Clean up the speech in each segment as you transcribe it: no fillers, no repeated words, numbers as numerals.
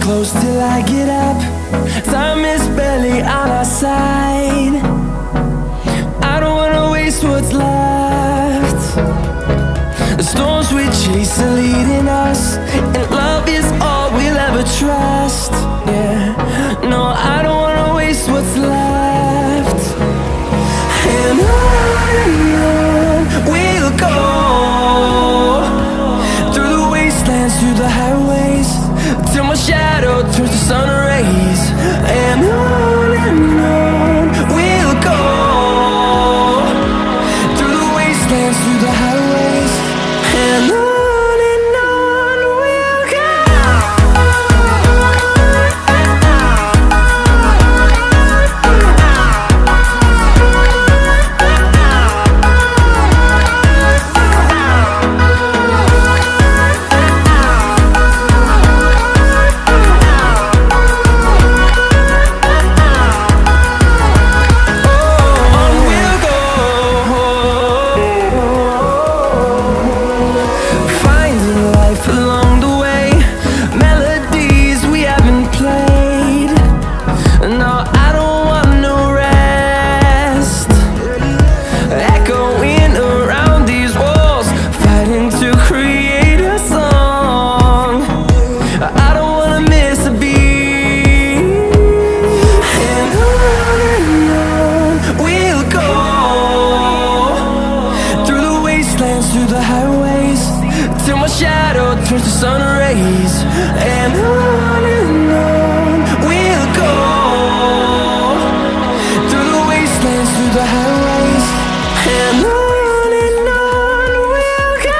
close till I get up. Time is barely on our side. I don't wanna waste what's left. The storms we chase are leading us, and love is all we'll ever trust. Yeah, no, I don't wanna waste what's left. And on we'll go, through the wastelands, through the highways, till my shadow turns to sun rays. And on we'll go, through the wastelands, through the highways, and on we'll go. Along the way, melodies we haven't played. No, I don't want no rest. Echoing around these walls, fighting to create a song. I don't wanna miss a beat. And on we'll go, through the wastelands, through the highways, till my shadow turns to sun rays. And on we'll go, through the wastelands, through the highways, and on we'll go.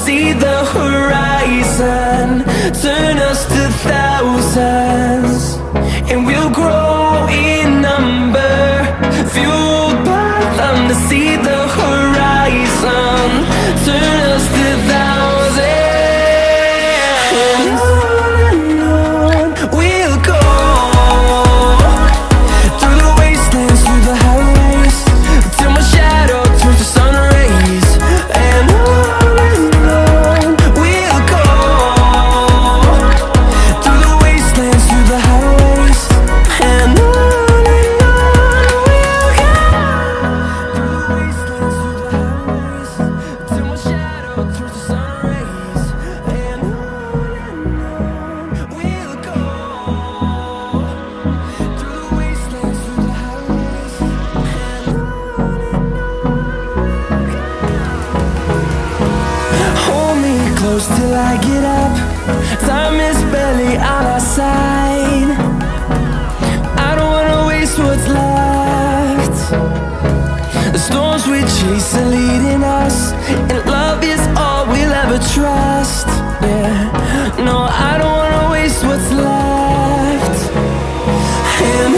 See the horizon, turn us to thousands, and we'll grow in number, fueled by them. To see the horizon, turn us to thousands, and on we'll go, through the wastelands, through the highways, till my shadow turns to sun rays. And close till I get up. Time is barely on our side. I don't wanna waste what's left. The storms we chase are leading us, and love is all we'll ever trust. Yeah, no, I don't wanna waste what's left. And